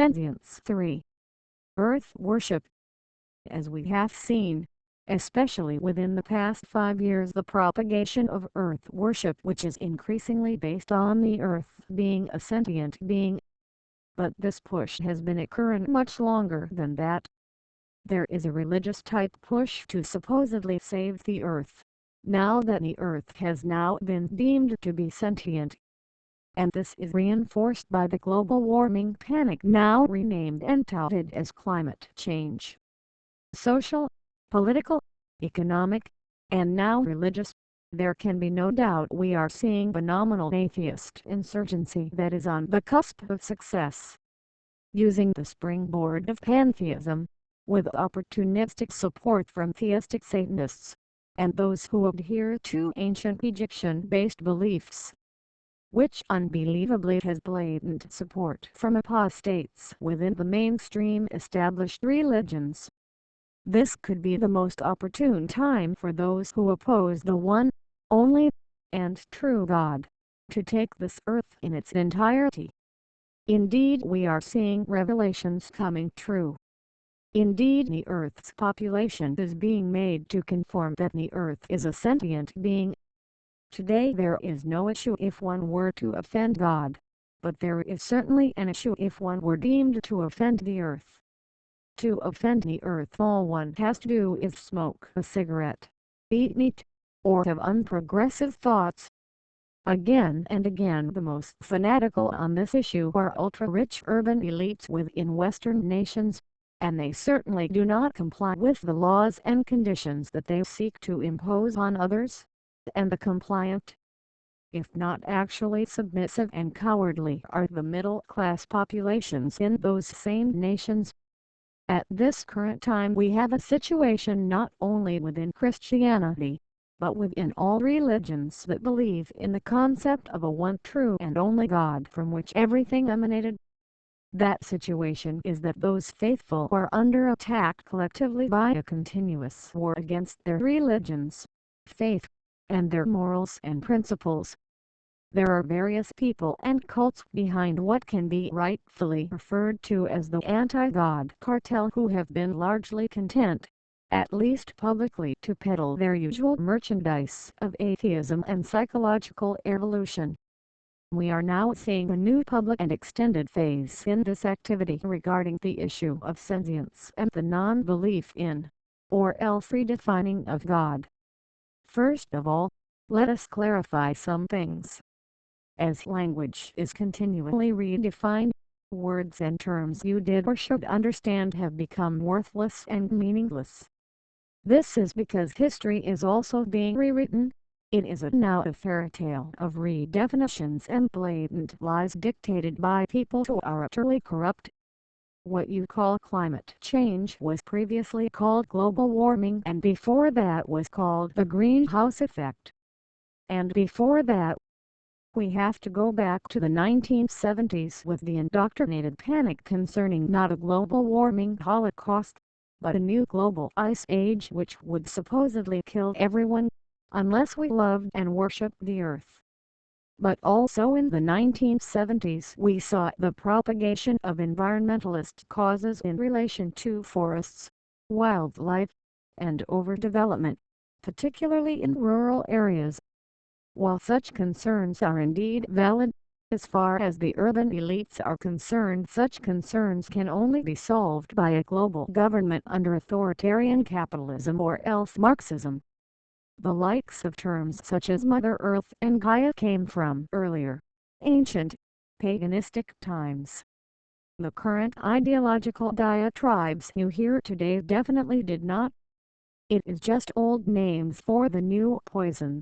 Sentience 3. Earth worship. As we have seen, especially within the past 5 years, the propagation of earth worship, which is increasingly based on the earth being a sentient being. But this push has been occurring much longer than that. There is a religious type push to supposedly save the earth, now that the earth has now been deemed to be sentient. And this is reinforced by the global warming panic, now renamed and touted as climate change. Social, political, economic, and now religious, there can be no doubt we are seeing phenomenal atheist insurgency that is on the cusp of success. Using the springboard of pantheism, with opportunistic support from theistic Satanists, and those who adhere to ancient Egyptian-based beliefs, which unbelievably has blatant support from apostates within the mainstream established religions. This could be the most opportune time for those who oppose the one, only, and true God, to take this earth in its entirety. Indeed, we are seeing revelations coming true. Indeed, the earth's population is being made to conform that the earth is a sentient being. Today there is no issue if one were to offend God, but there is certainly an issue if one were deemed to offend the earth. To offend the earth, all one has to do is smoke a cigarette, eat meat, or have unprogressive thoughts. Again and again the most fanatical on this issue are ultra-rich urban elites within Western nations, and they certainly do not comply with the laws and conditions that they seek to impose on others. And the compliant, if not actually submissive and cowardly, are the middle-class populations in those same nations. At this current time we have a situation not only within Christianity, but within all religions that believe in the concept of a one true and only God from which everything emanated. That situation is that those faithful are under attack collectively by a continuous war against their religions, faith, and their morals and principles. There are various people and cults behind what can be rightfully referred to as the anti-God cartel who have been largely content, at least publicly, to peddle their usual merchandise of atheism and psychological evolution. We are now seeing a new public and extended phase in this activity regarding the issue of sentience and the non-belief in, or else redefining of God. First of all, let us clarify some things. As language is continually redefined, words and terms you did or should understand have become worthless and meaningless. This is because history is also being rewritten. It is now a fairy tale of redefinitions and blatant lies dictated by people who are utterly corrupt. What you call climate change was previously called global warming, and before that was called the greenhouse effect. And before that, we have to go back to the 1970s with the indoctrinated panic concerning not a global warming holocaust, but a new global ice age which would supposedly kill everyone, unless we loved and worshipped the earth. But also in the 1970s we saw the propagation of environmentalist causes in relation to forests, wildlife, and overdevelopment, particularly in rural areas. While such concerns are indeed valid, as far as the urban elites are concerned, such concerns can only be solved by a global government under authoritarian capitalism or else Marxism. The likes of terms such as Mother Earth and Gaia came from earlier, ancient, paganistic times. The current ideological diatribes you hear today definitely did not. It is just old names for the new poison.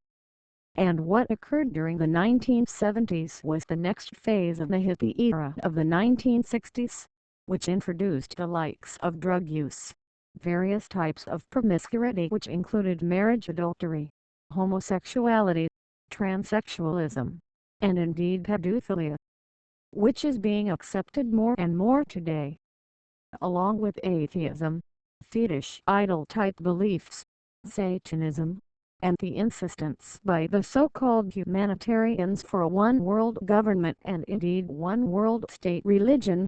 And what occurred during the 1970s was the next phase of the hippie era of the 1960s, which introduced the likes of drug use, various types of promiscuity which included marriage, adultery, homosexuality, transsexualism, and indeed pedophilia, which is being accepted more and more today. Along with atheism, fetish idol-type beliefs, Satanism, and the insistence by the so-called humanitarians for a one-world government and indeed one-world state religion.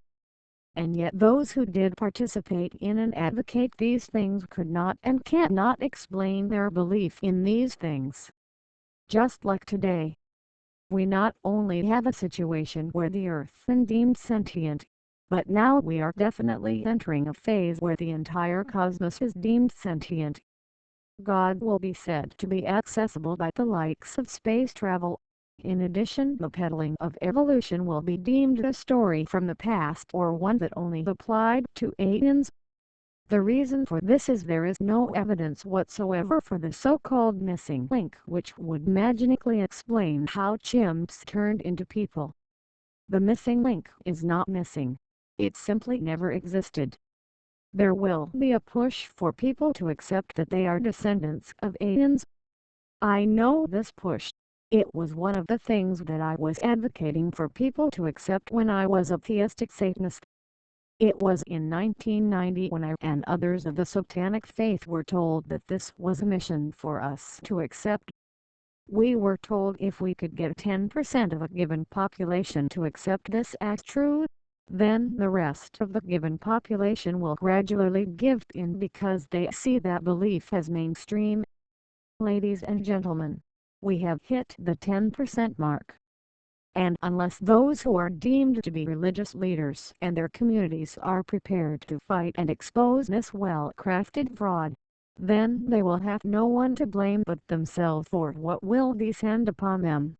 and yet those who did participate in and advocate these things could not and cannot explain their belief in these things. Just like today, we not only have a situation where the earth is deemed sentient, but now we are definitely entering a phase where the entire cosmos is deemed sentient. God will be said to be accessible by the likes of space travel. In addition, the peddling of evolution will be deemed a story from the past or one that only applied to aliens. The reason for this is there is no evidence whatsoever for the so-called missing link which would magically explain how chimps turned into people. The missing link is not missing. It simply never existed. There will be a push for people to accept that they are descendants of aliens. I know this push. It was one of the things that I was advocating for people to accept when I was a theistic Satanist. It was in 1990 when I and others of the satanic faith were told that this was a mission for us to accept. We were told if we could get 10% of a given population to accept this as true, then the rest of the given population will gradually give in because they see that belief as mainstream. Ladies and gentlemen, we have hit the 10% mark. And unless those who are deemed to be religious leaders and their communities are prepared to fight and expose this well-crafted fraud, then they will have no one to blame but themselves for what will descend upon them.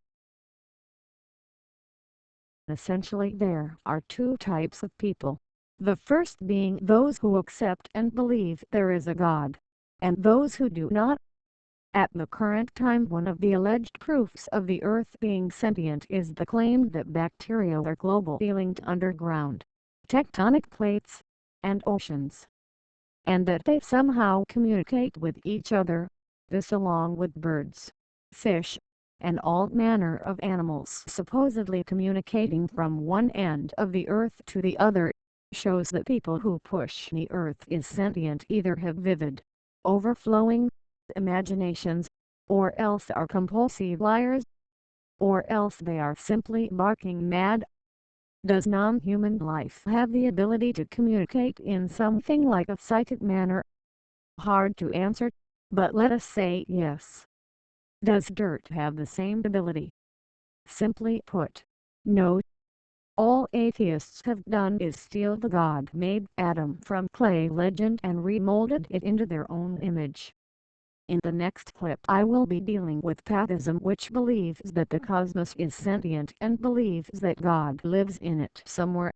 Essentially there are two types of people. The first being those who accept and believe there is a God, and those who do not. At the current time, one of the alleged proofs of the Earth being sentient is the claim that bacteria are global linked underground, tectonic plates, and oceans, and that they somehow communicate with each other. This, along with birds, fish, and all manner of animals supposedly communicating from one end of the Earth to the other, shows that people who push the Earth is sentient either have vivid, overflowing imaginations, or else are compulsive liars, or else they are simply barking mad. Does non-human life have the ability to communicate in something like a psychic manner? Hard to answer, but let us say yes. Does dirt have the same ability? Simply put, no. All atheists have done is steal the God-made Adam from clay legend and remolded it into their own image. In the next clip I will be dealing with Pathism, which believes that the cosmos is sentient and believes that God lives in it somewhere.